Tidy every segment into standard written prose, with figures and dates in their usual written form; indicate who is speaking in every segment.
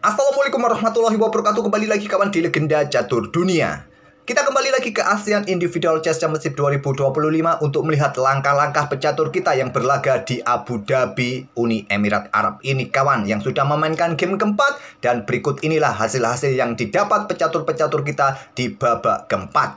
Speaker 1: Assalamualaikum warahmatullahi wabarakatuh. Kembali lagi kawan di Legenda Catur Dunia. Kita kembali lagi ke ASEAN Individual Chess Championship 2025 untuk melihat langkah-langkah pecatur kita yang berlaga di Abu Dhabi, Uni Emirat Arab ini kawan, yang sudah memainkan game keempat. Dan berikut inilah hasil-hasil yang didapat pecatur-pecatur kita di babak keempat.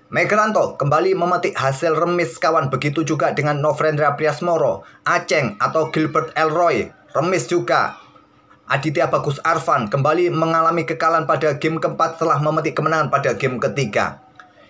Speaker 1: Megranto kembali memetik hasil remis kawan. Begitu juga dengan Novendra Priasmoro, Aceng atau Gilbert Elroy, remis juga. Aditya Bagus Arfan kembali mengalami kekalahan pada game keempat setelah memetik kemenangan pada game ketiga.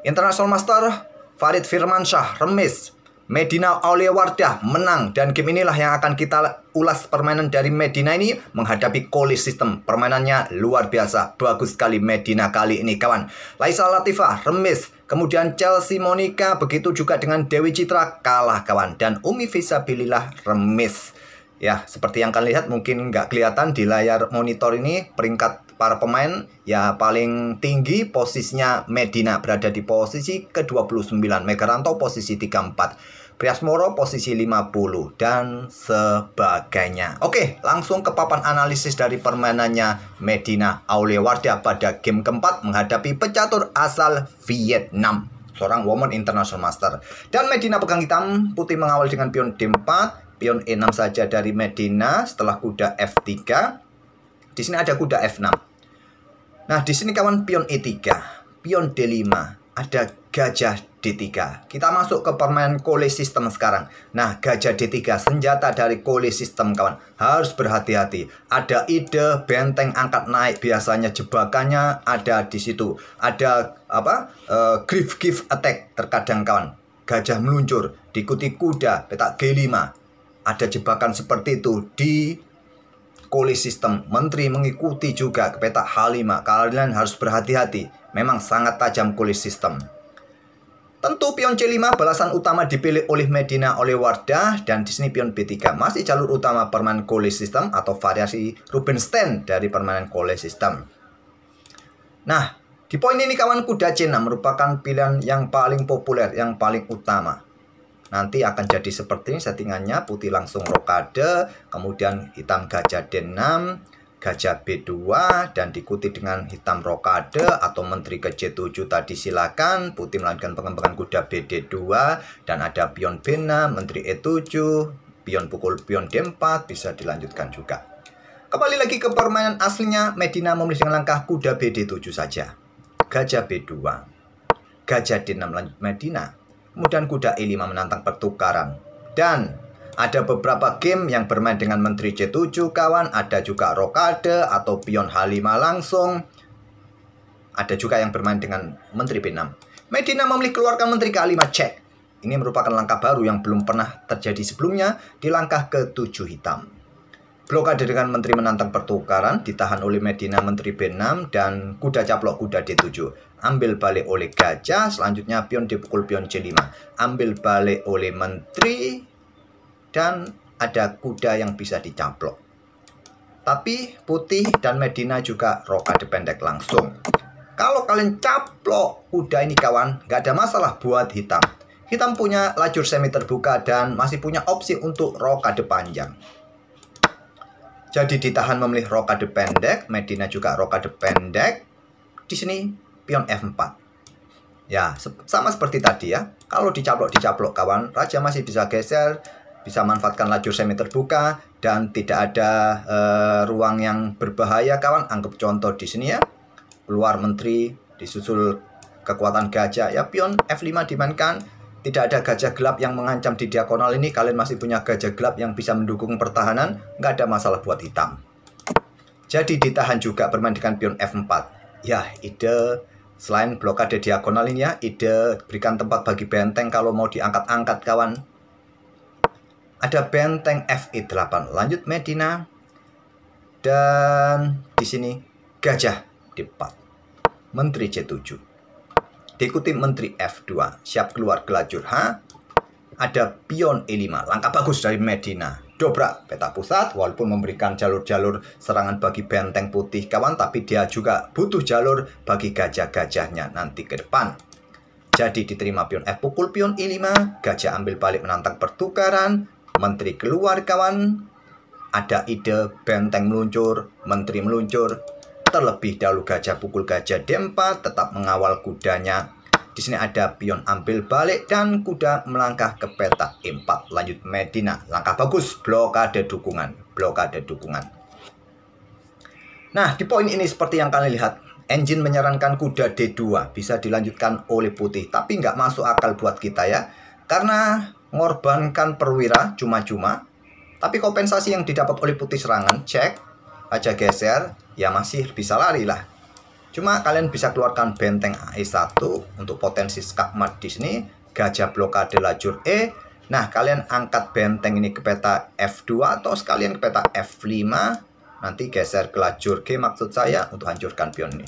Speaker 1: International Master Farid Firmansyah remis. Medina Auliawardah menang. Dan game inilah yang akan kita ulas permainan dari Medina ini menghadapi Kohli System. Permainannya luar biasa. Bagus sekali Medina kali ini kawan. Laisa Latifah remis. Kemudian Chelsea Monica, begitu juga dengan Dewi Citra kalah kawan. Dan Umi Fisabilillah remis. Ya, seperti yang kalian lihat, mungkin nggak kelihatan di layar monitor ini peringkat para pemain. Ya, paling tinggi posisinya Medina berada di posisi ke-29. Megranto posisi 34. Priasmoro posisi 50 dan sebagainya. Oke, langsung ke papan analisis dari permainannya Medina Auliawardah pada game keempat menghadapi pecatur asal Vietnam, seorang woman international master. Dan Medina pegang hitam, putih mengawal dengan pion D4. Pion E6 saja dari Medina setelah kuda F3. Di sini ada kuda F6. Nah, di sini kawan pion E3, pion D5, ada gajah D3. Kita masuk ke permainan Kohli System sekarang. Nah, gajah D3 senjata dari Kohli System kawan. Harus berhati-hati. Ada ide benteng angkat naik, biasanya jebakannya ada di situ. Ada griff give attack terkadang kawan. Gajah meluncur diikuti kuda petak G5. Ada jebakan seperti itu di Kohli System. Menteri mengikuti juga ke petak H5. Kalian harus berhati-hati. Memang sangat tajam Kohli System. Tentu pion C5 balasan utama dipilih oleh Medina Auliawardah. Dan di sini pion B3 masih jalur utama permainan Kohli System atau variasi Rubinstein dari permainan Kohli System. Nah, di poin ini kawan kuda C6 merupakan pilihan yang paling populer, yang paling utama. Nanti akan jadi seperti ini settingannya. Putih langsung rokade, kemudian hitam gajah D6, gajah B2, dan diikuti dengan hitam rokade atau menteri ke C7 tadi silakan. Putih melanjutkan pengembangan kuda BD2 dan ada pion B6, menteri E7, pion pukul pion D4 bisa dilanjutkan juga. Kembali lagi ke permainan aslinya, Medina memilih dengan langkah kuda BD7 saja. Gajah B2, gajah D6 lanjut Medina. Kemudian kuda E5 menantang pertukaran. Dan ada beberapa game yang bermain dengan menteri C7 kawan. Ada juga rokade atau pion H5 langsung. Ada juga yang bermain dengan menteri B6. Medina memilih keluarkan menteri K5 cek. Ini merupakan langkah baru yang belum pernah terjadi sebelumnya di langkah ke-7 hitam. Blokade dengan menteri menantang pertukaran, ditahan oleh Medina menteri B6 dan kuda caplok kuda D7. Ambil balik oleh gajah, selanjutnya pion dipukul pion C5. Ambil balik oleh menteri dan ada kuda yang bisa dicaplok. Tapi putih dan Medina juga rokade pendek langsung. Kalau kalian caplok kuda ini kawan, nggak ada masalah buat hitam. Hitam punya lajur semi terbuka dan masih punya opsi untuk rokade panjang. Jadi ditahan memilih rokade pendek, Medina juga rokade pendek. Di sini pion F4. Ya, sama seperti tadi ya. Kalau dicaplok kawan, raja masih bisa geser, bisa manfaatkan lajur semi terbuka dan tidak ada ruang yang berbahaya kawan. Anggap contoh di sini ya. Keluar menteri, disusul kekuatan gajah. Ya, pion F5 dimainkan. Tidak ada gajah gelap yang mengancam di diagonal ini. Kalian masih punya gajah gelap yang bisa mendukung pertahanan. Nggak ada masalah buat hitam. Jadi ditahan juga bermain dengan pion F4. Ya, ide selain blokade diagonal ini ya, ide berikan tempat bagi benteng kalau mau diangkat-angkat kawan. Ada benteng Fe8. Lanjut Medina. Dan di sini gajah D4. Menteri C7. Diikuti menteri F2, siap keluar ke lajur H. Ada pion E5, langkah bagus dari Medina. Dobrak peta pusat, walaupun memberikan jalur-jalur serangan bagi benteng putih kawan, tapi dia juga butuh jalur bagi gajah-gajahnya nanti ke depan. Jadi diterima pion F pukul pion E5, gajah ambil balik menantang pertukaran, menteri keluar kawan. ada ide benteng meluncur, menteri meluncur. Terlebih dahulu gajah pukul gajah D4, tetap mengawal kudanya. Di sini ada pion ambil balik dan kuda melangkah ke petak E4. Lanjut Medina. Langkah bagus, blokade dukungan. Blokade dukungan. Nah, di poin ini seperti yang kalian lihat, engine menyarankan kuda D2 bisa dilanjutkan oleh putih. Tapi nggak masuk akal buat kita ya. Karena mengorbankan perwira cuma-cuma. Tapi kompensasi yang didapat oleh putih serangan, cek, aja geser, ya masih bisa lari lah. Cuma kalian bisa keluarkan benteng E1 untuk potensi skakmat di sini. Gajah blokade lajur E. Nah, kalian angkat benteng ini ke peta F2 atau sekalian ke peta F5. Nanti geser ke lajur G maksud saya untuk hancurkan pion ini.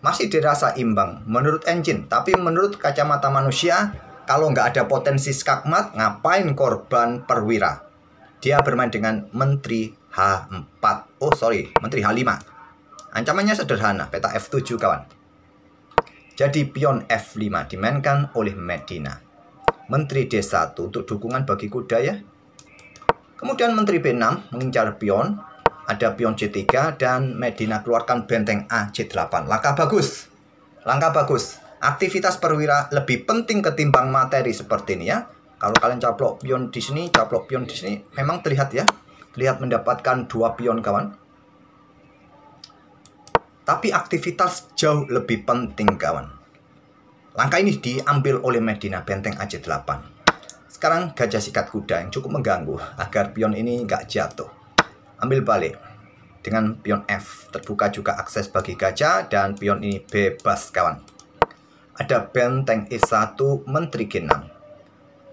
Speaker 1: Masih dirasa imbang menurut engine. Tapi menurut kacamata manusia, kalau nggak ada potensi skakmat, ngapain korban perwira? Dia bermain dengan menteri H4. Oh sorry, menteri H5. Ancamannya sederhana, peta F7 kawan. Jadi pion F5 dimainkan oleh Medina. Menteri D1 untuk dukungan bagi kuda ya. Kemudian menteri B6 mengincar pion. Ada pion C3 dan Medina keluarkan benteng A C8. Langkah bagus. Langkah bagus. Aktivitas perwira lebih penting ketimbang materi seperti ini ya. Kalau kalian caplok pion di sini, caplok pion di sini, memang terlihat ya. Terlihat mendapatkan 2 pion kawan. Tapi aktivitas jauh lebih penting kawan. Langkah ini diambil oleh Medina, benteng AC8. Sekarang gajah sikat kuda yang cukup mengganggu agar pion ini nggak jatuh. Ambil balik dengan pion F. Terbuka juga akses bagi gajah dan pion ini bebas kawan. Ada benteng E1, menteri G6.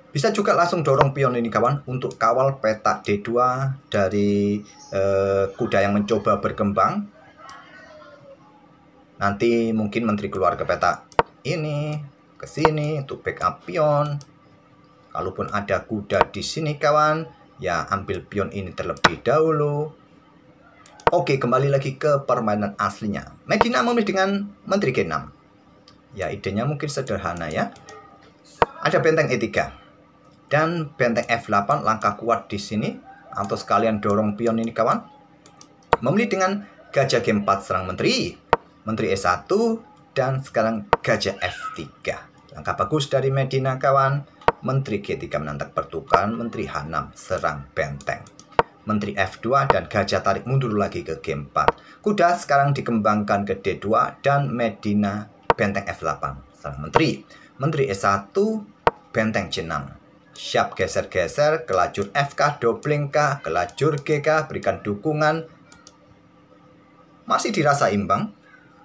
Speaker 1: Bisa juga langsung dorong pion ini kawan untuk kawal peta D2 dari kuda yang mencoba berkembang. Nanti mungkin menteri keluar ke peta ini, ke sini untuk backup pion. Kalaupun ada kuda di sini kawan, ya ambil pion ini terlebih dahulu. Oke, kembali lagi ke permainan aslinya. Medina memilih dengan menteri G6. Ya, idenya mungkin sederhana ya. Ada benteng E3 dan benteng F8, langkah kuat di sini. Atau sekalian dorong pion ini kawan. Memilih dengan gajah G4 serang menteri. Menteri E1 dan sekarang gajah F3. Langkah bagus dari Medina kawan. Menteri G3 menantang pertukaran. Menteri H6 serang benteng. Menteri F2 dan gajah tarik mundur lagi ke G4. Kuda sekarang dikembangkan ke D2 dan Medina benteng F8 serang menteri. Menteri E1 benteng C6. Siap geser-geser ke lajur FK, dobling K, ke lajur GK, berikan dukungan. Masih dirasa imbang.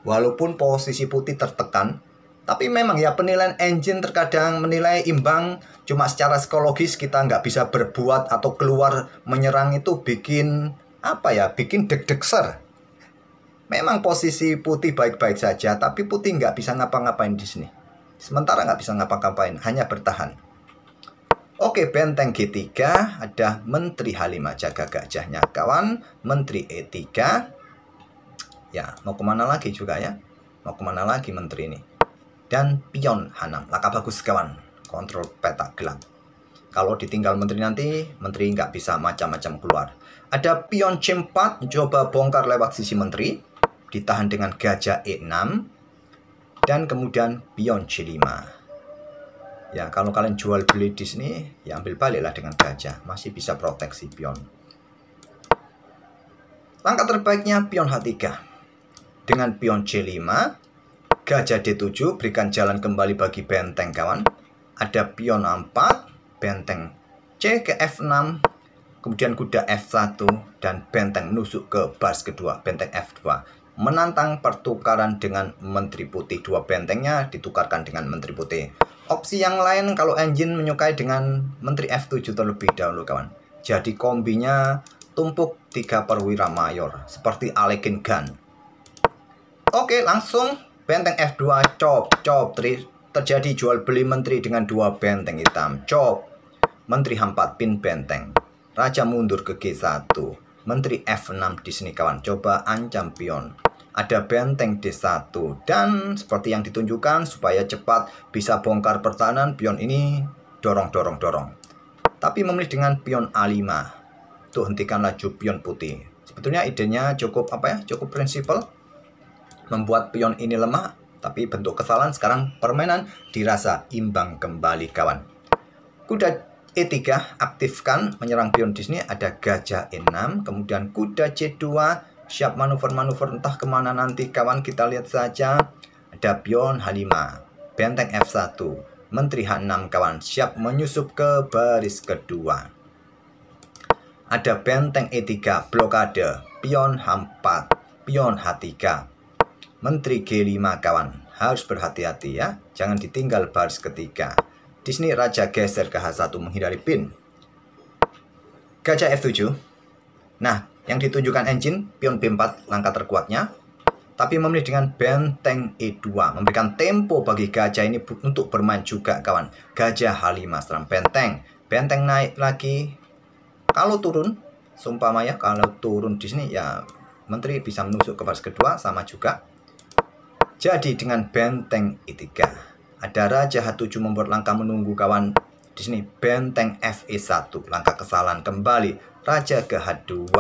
Speaker 1: Walaupun posisi putih tertekan, tapi memang ya penilaian engine terkadang menilai imbang. Cuma secara psikologis kita nggak bisa berbuat atau keluar menyerang itu bikin apa ya, bikin deg-degser. Memang posisi putih baik-baik saja, tapi putih nggak bisa ngapa-ngapain di sini. Sementara nggak bisa ngapa-ngapain, hanya bertahan. Oke, benteng G3 ada menteri H5, jaga gajahnya kawan. Menteri E3. Ya, mau kemana lagi juga ya? Mau kemana lagi menteri ini? Dan pion H6. Langkah bagus kawan. Kontrol peta gelap. Kalau ditinggal menteri nanti, menteri nggak bisa macam-macam keluar. Ada pion C4. Coba bongkar lewat sisi menteri. Ditahan dengan gajah E6. Dan kemudian pion C5. Ya, kalau kalian jual beli di sini, ya ambil baliklah dengan gajah. Masih bisa proteksi pion. Langkah terbaiknya pion H3. Dengan pion C5, gajah D7, berikan jalan kembali bagi benteng kawan. Ada pion A4, benteng C ke F6, kemudian kuda F1, dan benteng menusuk ke baris kedua, benteng F2. Menantang pertukaran dengan menteri putih. 2 bentengnya ditukarkan dengan menteri putih. Opsi yang lain kalau engine menyukai dengan menteri F7 terlebih dahulu kawan. Jadi kombinya tumpuk 3 perwira mayor, seperti Alekin Gun. Oke, langsung benteng F2 cop terjadi jual beli menteri dengan 2 benteng hitam. Cop. Menteri H4 pin benteng. Raja mundur ke G1. Menteri F6 di sini kawan. Coba ancam pion. Ada benteng D1 dan seperti yang ditunjukkan supaya cepat bisa bongkar pertahanan, pion ini dorong. Tapi memilih dengan pion A5. untuk hentikan laju pion putih. Sebetulnya idenya cukup cukup prinsipal. Membuat pion ini lemah, tapi bentuk kesalahan sekarang permainan dirasa imbang kembali kawan. Kuda E3 aktifkan menyerang pion di sini, ada gajah E6, kemudian kuda C2 siap manuver-manuver entah kemana nanti kawan, kita lihat saja. Ada pion H5, benteng F1, menteri H6 kawan, siap menyusup ke baris kedua. Ada benteng E3 blokade, pion H4, pion H3, menteri G5 kawan, harus berhati-hati ya, jangan ditinggal baris ketiga. Di sini raja geser ke H1 menghindari pin. Gajah F7. Nah, yang ditunjukkan engine pion B4 langkah terkuatnya, tapi memilih dengan benteng E2, memberikan tempo bagi gajah ini untuk bermain juga kawan. Gajah H5 serang benteng, benteng naik lagi. Kalau turun, seumpama ya, kalau turun di sini ya menteri bisa menusuk ke baris kedua, sama juga. Jadi dengan benteng E3, ada raja H7 membuat langkah menunggu kawan. Di sini benteng Fe1, langkah kesalahan kembali. Raja ke H2,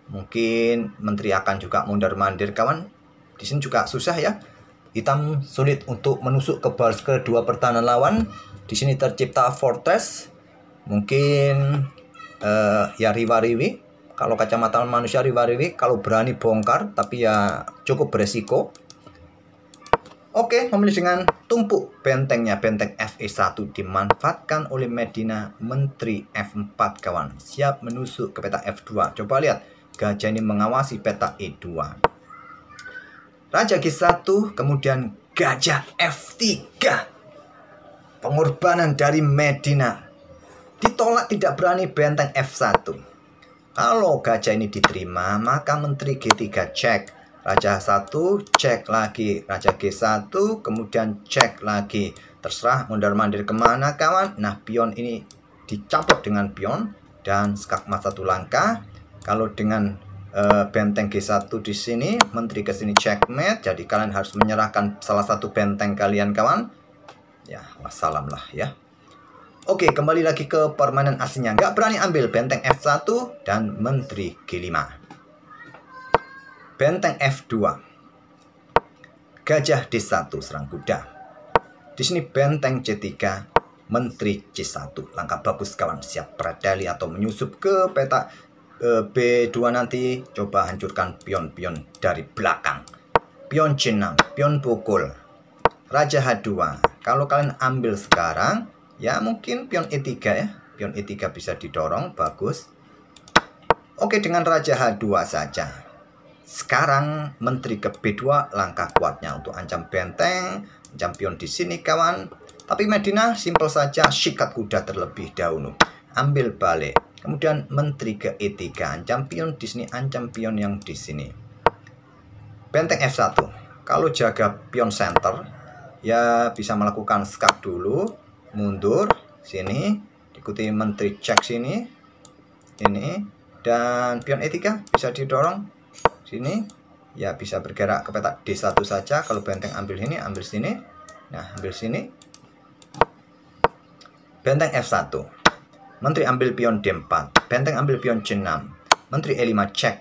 Speaker 1: mungkin menteri akan juga mondar-mandir kawan. Di sini juga susah ya. Hitam sulit untuk menusuk ke baris kedua pertahanan lawan. Di sini tercipta fortress. Mungkin ya riwa-riwi. Kalau kacamata manusia riwa-riwi, kalau berani bongkar, tapi ya cukup beresiko. Oke, memilih dengan tumpuk bentengnya, benteng Fe1 dimanfaatkan oleh Medina, menteri F4 kawan, siap menusuk ke peta F2. Coba lihat, gajah ini mengawasi peta E2. Raja G1, kemudian gajah F3. Pengorbanan dari Medina. Ditolak tidak berani benteng F1. Kalau gajah ini diterima, maka menteri G3 cek. Raja 1 cek lagi, raja G1 kemudian cek lagi, terserah mondar-mandir kemana kawan. Nah, pion ini dicampur dengan pion dan skakmat 1 langkah. Kalau dengan benteng G1 di sini, menteri ke sini checkmate, jadi kalian harus menyerahkan salah satu benteng kalian kawan. Ya, wassalam lah ya. Oke, kembali lagi ke permainan aslinya. Nggak berani ambil benteng F1 dan menteri G5. Benteng F2, gajah D1 serang kuda. Di sini benteng C3, menteri C1. Langkah bagus kawan, siap berdali atau menyusup ke peta B2 nanti. Coba hancurkan pion-pion dari belakang. Pion C6, pion pukul. Raja H2. Kalau kalian ambil sekarang, ya mungkin pion E3 ya. Pion E3 bisa didorong, bagus. Oke, dengan raja H2 saja. Sekarang menteri ke B2, langkah kuatnya untuk ancam benteng, ancam pion di sini kawan. Tapi Medina simpel saja, sikat kuda terlebih dahulu, ambil balik. Kemudian menteri ke E3, ancam pion di sini, ancam pion yang di sini. Benteng F1, kalau jaga pion center, ya bisa melakukan skak dulu, mundur sini, ikuti menteri cek sini, ini, dan pion E3 bisa didorong. Sini ya bisa bergerak ke peta D1 saja. Kalau benteng ambil ini, ambil sini. Nah, ambil sini. Benteng F1. Menteri ambil pion D4. Benteng ambil pion C6. Menteri E5 cek.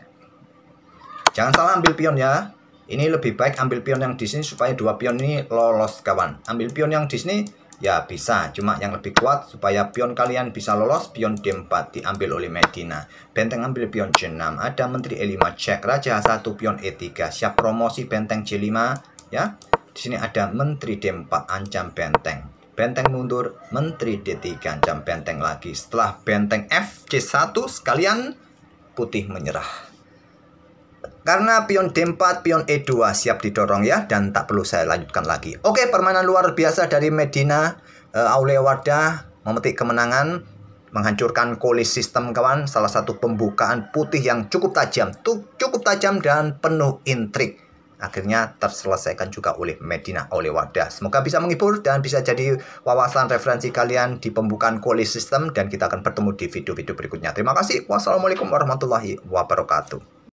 Speaker 1: Jangan salah ambil pion ya. Ini lebih baik ambil pion yang di sini supaya dua pion ini lolos kawan. Ambil pion yang di sini ya bisa, cuma yang lebih kuat supaya pion kalian bisa lolos, pion D4 diambil oleh Medina. Benteng ambil pion C6, ada menteri E5 cek, raja H1 pion E3, siap promosi benteng C5 ya. Di sini ada menteri D4 ancam benteng. Benteng mundur, menteri D3 ancam benteng lagi. Setelah benteng F C1 sekalian putih menyerah. Karena pion D4, pion E2 siap didorong ya, dan tak perlu saya lanjutkan lagi. Oke, permainan luar biasa dari Medina. Aulewarda memetik kemenangan, menghancurkan kolis sistem kawan. Salah satu pembukaan putih yang cukup tajam, dan penuh intrik. Akhirnya terselesaikan juga oleh Medina Aulewarda. Semoga bisa menghibur dan bisa jadi wawasan referensi kalian di pembukaan kolis sistem. Dan kita akan bertemu di video-video berikutnya. Terima kasih. Wassalamualaikum warahmatullahi wabarakatuh.